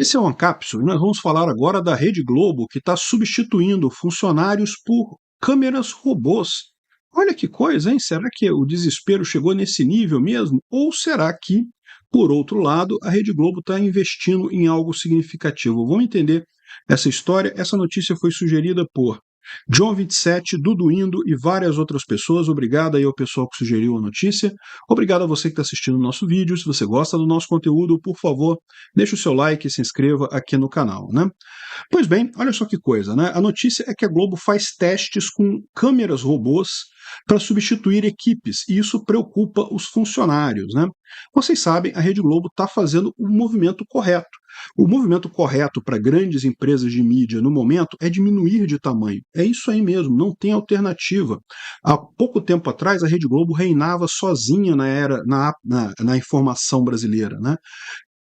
Esse é o Ancapsu e nós vamos falar agora da Rede Globo, que está substituindo funcionários por câmeras robôs. Olha que coisa, hein? Será que o desespero chegou nesse nível mesmo? Ou será que, por outro lado, a Rede Globo está investindo em algo significativo? Vamos entender essa história. Essa notícia foi sugerida por John 27, Dudu Indo e várias outras pessoas. Obrigado aí ao pessoal que sugeriu a notícia. Obrigado a você que está assistindo o nosso vídeo. Se você gosta do nosso conteúdo, por favor, deixe o seu like e se inscreva aqui no canal, né? Pois bem, olha só que coisa, né? A notícia é que a Globo faz testes com câmeras robôs para substituir equipes, e isso preocupa os funcionários, né? Vocês sabem, a Rede Globo está fazendo o movimento correto. O movimento correto para grandes empresas de mídia no momento é diminuir de tamanho. É isso aí mesmo, não tem alternativa. Há pouco tempo atrás, a Rede Globo reinava sozinha na informação brasileira, né?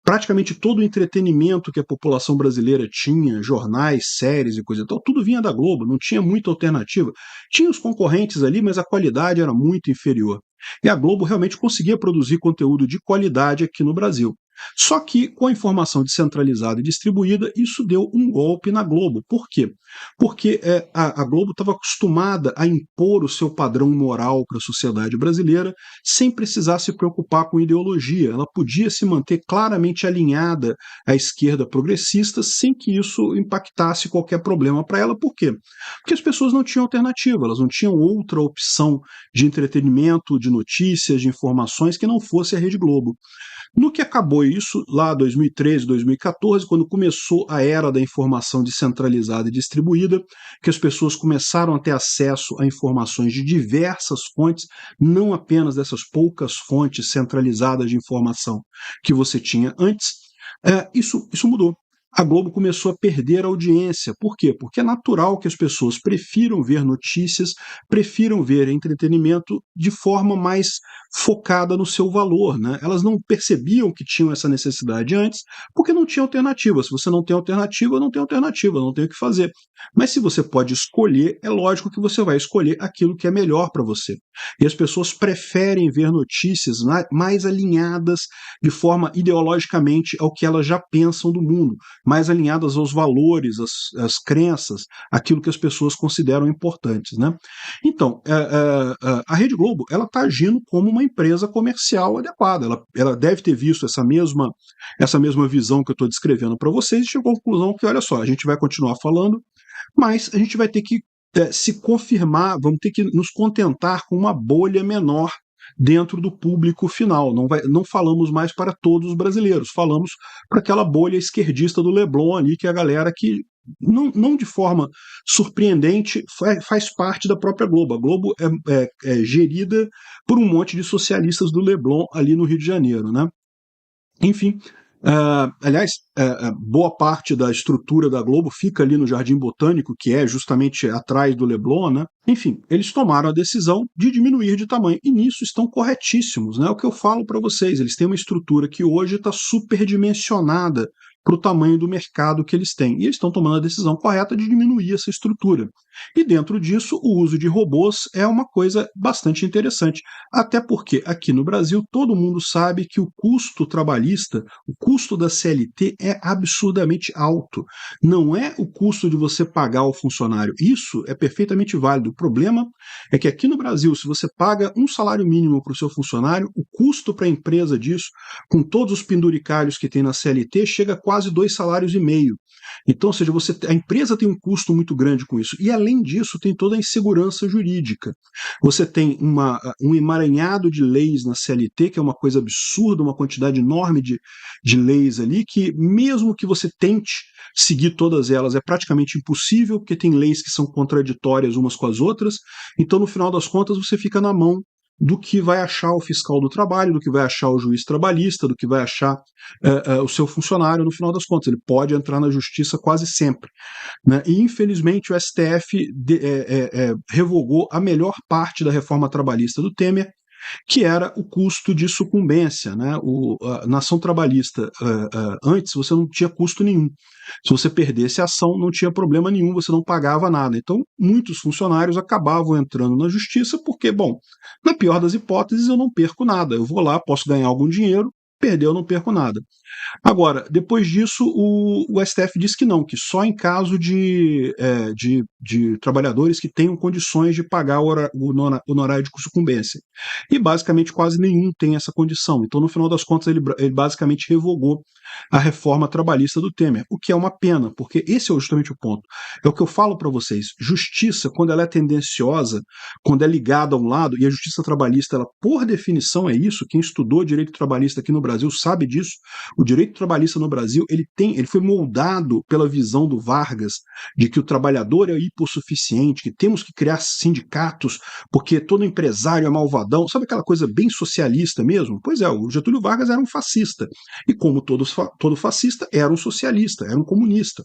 Praticamente todo o entretenimento que a população brasileira tinha, jornais, séries e coisa e tal, tudo vinha da Globo, não tinha muita alternativa. Tinha os concorrentes ali, mas a qualidade era muito inferior. E a Globo realmente conseguia produzir conteúdo de qualidade aqui no Brasil. Só que, com a informação descentralizada e distribuída, isso deu um golpe na Globo. Por quê? Porque a Globo estava acostumada a impor o seu padrão moral para a sociedade brasileira sem precisar se preocupar com ideologia. Ela podia se manter claramente alinhada à esquerda progressista sem que isso impactasse qualquer problema para ela. Por quê? Porque as pessoas não tinham alternativa, elas não tinham outra opção de entretenimento, de notícias, de informações que não fosse a Rede Globo. No que acabou isso, lá 2013, 2014, quando começou a era da informação descentralizada e distribuída, que as pessoas começaram a ter acesso a informações de diversas fontes, não apenas dessas poucas fontes centralizadas de informação que você tinha antes, isso mudou. A Globo começou a perder audiência. Por quê? Porque é natural que as pessoas prefiram ver notícias, prefiram ver entretenimento de forma mais focada no seu valor, né? Elas não percebiam que tinham essa necessidade antes, porque não tinha alternativa. Se você não tem alternativa, não tem alternativa, não tem o que fazer. Mas se você pode escolher, é lógico que você vai escolher aquilo que é melhor para você. E as pessoas preferem ver notícias mais alinhadas de forma ideologicamente ao que elas já pensam do mundo, mais alinhadas aos valores, às crenças, aquilo que as pessoas consideram importantes, né? Então, a Rede Globo ela está agindo como uma empresa comercial adequada. Ela deve ter visto essa mesma visão que eu estou descrevendo para vocês e chegou à conclusão que, olha só, a gente vai continuar falando, mas a gente vai ter que se confirmar, vamos ter que nos contentar com uma bolha menor dentro do público final. Não falamos mais para todos os brasileiros, falamos para aquela bolha esquerdista do Leblon ali, que é a galera que, não de forma surpreendente, faz parte da própria Globo. A Globo é gerida por um monte de socialistas do Leblon ali no Rio de Janeiro, né? Enfim, aliás, boa parte da estrutura da Globo fica ali no Jardim Botânico, que é justamente atrás do Leblon, né? Enfim, eles tomaram a decisão de diminuir de tamanho, e nisso estão corretíssimos, né? É o que eu falo para vocês, eles têm uma estrutura que hoje está superdimensionada para o tamanho do mercado que eles têm, e eles estão tomando a decisão correta de diminuir essa estrutura. E dentro disso, o uso de robôs é uma coisa bastante interessante, até porque aqui no Brasil todo mundo sabe que o custo trabalhista, o custo da CLT é absurdamente alto. Não é o custo de você pagar ao funcionário, isso é perfeitamente válido. O problema é que aqui no Brasil, se você paga um salário mínimo para o seu funcionário, o custo para a empresa disso, com todos os penduricalhos que tem na CLT, chega a quase 2,5 salários. Então, ou seja, a empresa tem um custo muito grande com isso. E além disso, tem toda a insegurança jurídica. Você tem um emaranhado de leis na CLT, que é uma coisa absurda, uma quantidade enorme de leis ali, que mesmo que você tente seguir todas elas, é praticamente impossível, porque tem leis que são contraditórias umas com as outras. Então, no final das contas, você fica na mão do que vai achar o fiscal do trabalho, do que vai achar o juiz trabalhista, do que vai achar o seu funcionário, no final das contas. Ele pode entrar na justiça quase sempre, né? E, infelizmente, o STF revogou a melhor parte da reforma trabalhista do Temer, que era o custo de sucumbência, né? Na ação trabalhista, antes você não tinha custo nenhum. Se você perdesse a ação, não tinha problema nenhum, você não pagava nada. Então, muitos funcionários acabavam entrando na justiça porque, bom, na pior das hipóteses, eu não perco nada. Eu vou lá, posso ganhar algum dinheiro, perder eu não perco nada. Agora, depois disso, o STF disse que não, que só em caso de trabalhadores que tenham condições de pagar honorário de sucumbência. E basicamente quase nenhum tem essa condição. Então, no final das contas, ele basicamente revogou a reforma trabalhista do Temer, o que é uma pena, porque esse é justamente o ponto. É o que eu falo para vocês: justiça, quando ela é tendenciosa, quando é ligada a um lado, e a justiça trabalhista, ela por definição é isso, quem estudou direito trabalhista aqui no Brasil sabe disso. O direito trabalhista no Brasil, ele foi moldado pela visão do Vargas de que o trabalhador é hipossuficiente, que temos que criar sindicatos porque todo empresário é malvadão. Sabe aquela coisa bem socialista mesmo? Pois é, o Getúlio Vargas era um fascista. E como todo fascista, era um socialista, era um comunista.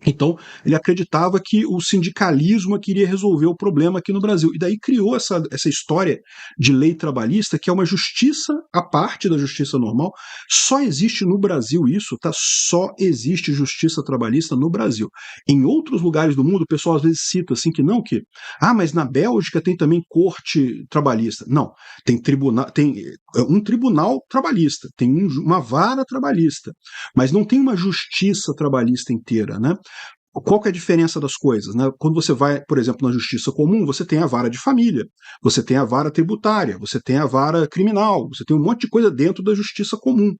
Então, ele acreditava que o sindicalismo queria resolver o problema aqui no Brasil. E daí criou essa história de lei trabalhista, que é uma justiça à parte da justiça normal. Só existe no Brasil isso, tá? Só existe justiça trabalhista no Brasil. Em outros lugares do mundo, o pessoal às vezes cita assim que não, mas na Bélgica tem também corte trabalhista. Não, tem um tribunal trabalhista, tem uma vara trabalhista, mas não tem uma justiça trabalhista inteira, né? Qual que é a diferença das coisas? Né? Quando você vai, por exemplo, na justiça comum, você tem a vara de família, você tem a vara tributária, você tem a vara criminal, você tem um monte de coisa dentro da justiça comum.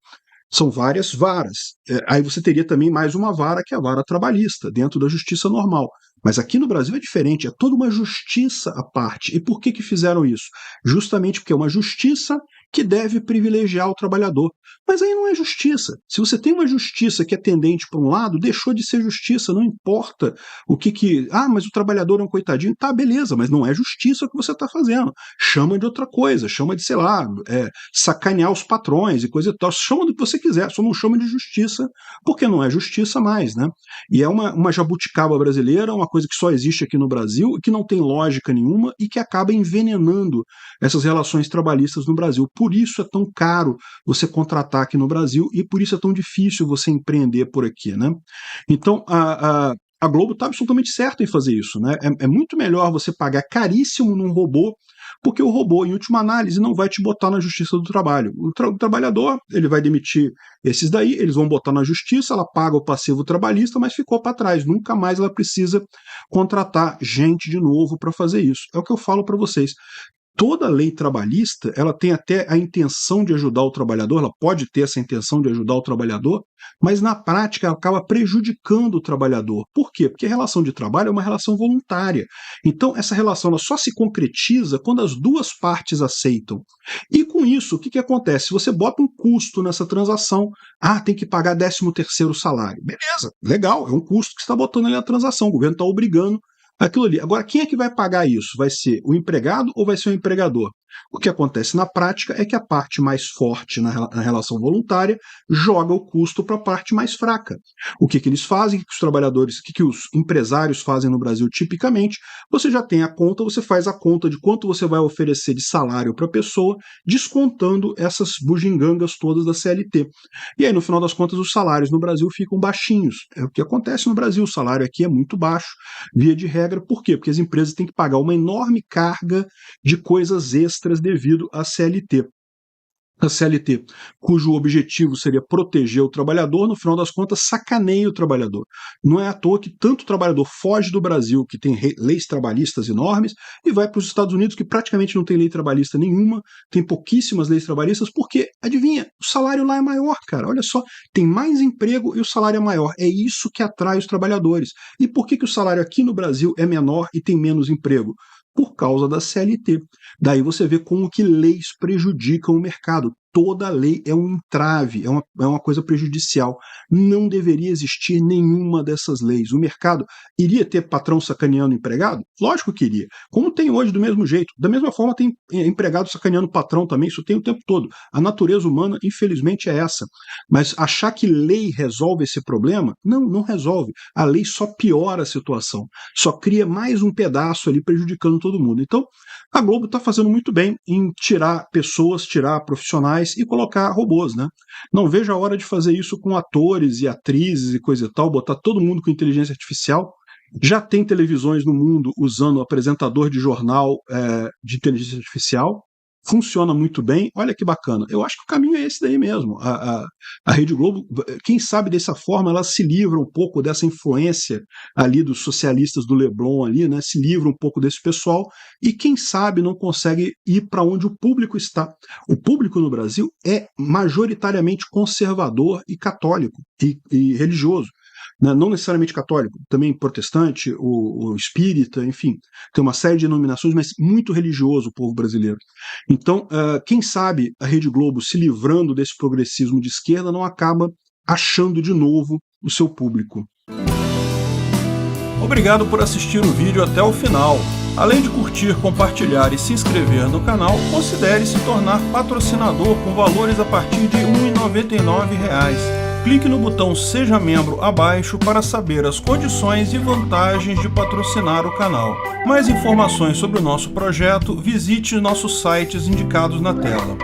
São várias varas. Aí você teria também mais uma vara, que é a vara trabalhista, dentro da justiça normal. Mas aqui no Brasil é diferente, é toda uma justiça à parte. E por que fizeram isso? Justamente porque é uma justiça que deve privilegiar o trabalhador. Mas aí não é justiça. Se você tem uma justiça que é tendente para um lado, deixou de ser justiça, não importa o que. Mas o trabalhador é um coitadinho. Tá, beleza, mas não é justiça o que você está fazendo. Chama de outra coisa, chama de, sei lá, sacanear os patrões e coisa e tal. Chama do que você quiser, só não chama de justiça, porque não é justiça mais, né? E é uma jabuticaba brasileira, uma coisa que só existe aqui no Brasil, que não tem lógica nenhuma e que acaba envenenando essas relações trabalhistas no Brasil. Por isso é tão caro você contratar aqui no Brasil e por isso é tão difícil você empreender por aqui, né? Então, a Globo está absolutamente certa em fazer isso, né? É muito melhor você pagar caríssimo num robô, porque o robô, em última análise, não vai te botar na justiça do trabalho. O trabalhador, ele vai demitir esses daí, eles vão botar na justiça, ela paga o passivo trabalhista, mas ficou para trás. Nunca mais ela precisa contratar gente de novo para fazer isso. É o que eu falo para vocês. Toda lei trabalhista, ela tem até a intenção de ajudar o trabalhador, ela pode ter essa intenção de ajudar o trabalhador, mas na prática ela acaba prejudicando o trabalhador. Por quê? Porque a relação de trabalho é uma relação voluntária. Então, essa relação ela só se concretiza quando as duas partes aceitam. E com isso, o que acontece? Você bota um custo nessa transação, tem que pagar 13º salário. Beleza, legal, é um custo que você está botando ali na transação, o governo está obrigando aquilo ali. Agora, quem é que vai pagar isso? Vai ser o empregado ou vai ser o empregador? O que acontece na prática é que a parte mais forte na relação voluntária joga o custo para a parte mais fraca. O que eles fazem, o que os trabalhadores, o que os empresários fazem no Brasil tipicamente? Você já tem a conta, você faz a conta de quanto você vai oferecer de salário para a pessoa, descontando essas bugigangas todas da CLT. E aí, no final das contas, os salários no Brasil ficam baixinhos. É o que acontece no Brasil, o salário aqui é muito baixo, via de regra. Por quê? Porque as empresas têm que pagar uma enorme carga de coisas extras devido à CLT. A CLT, cujo objetivo seria proteger o trabalhador, no final das contas, sacaneia o trabalhador. Não é à toa que tanto trabalhador foge do Brasil, que tem leis trabalhistas enormes, e vai para os Estados Unidos, que praticamente não tem lei trabalhista nenhuma, tem pouquíssimas leis trabalhistas, porque, adivinha, o salário lá é maior, cara. Olha só, tem mais emprego e o salário é maior. É isso que atrai os trabalhadores. E por que o salário aqui no Brasil é menor e tem menos emprego? Por causa da CLT. Daí você vê como que leis prejudicam o mercado. Toda lei é um entrave, é uma coisa prejudicial. Não deveria existir nenhuma dessas leis. O mercado iria ter patrão sacaneando empregado? Lógico que iria. Como tem hoje do mesmo jeito. Da mesma forma tem empregado sacaneando patrão também, isso tem o tempo todo. A natureza humana, infelizmente, é essa. Mas achar que lei resolve esse problema? Não, não resolve. A lei só piora a situação. Só cria mais um pedaço ali prejudicando todo mundo. Então, a Globo está fazendo muito bem em tirar pessoas, tirar profissionais e colocar robôs, né? Não vejo a hora de fazer isso com atores e atrizes e coisa e tal, botar todo mundo com inteligência artificial. Já tem televisões no mundo usando apresentador de jornal de inteligência artificial. funciona muito bem, olha que bacana. Eu acho que o caminho é esse daí mesmo. A Rede Globo, quem sabe dessa forma, ela se livra um pouco dessa influência ali dos socialistas do Leblon ali, né? Se livra um pouco desse pessoal e quem sabe não consegue ir para onde o público está. O público no Brasil é majoritariamente conservador e católico e religioso, né? Não necessariamente católico, também protestante, o espírita, enfim, tem uma série de denominações, mas muito religioso o povo brasileiro. Então, quem sabe a Rede Globo, se livrando desse progressismo de esquerda, não acaba achando de novo o seu público. Obrigado por assistir o vídeo até o final. Além de curtir, compartilhar e se inscrever no canal, considere se tornar patrocinador com valores a partir de R$ 1,99. Clique no botão Seja Membro abaixo para saber as condições e vantagens de patrocinar o canal. Mais informações sobre o nosso projeto, visite nossos sites indicados na tela.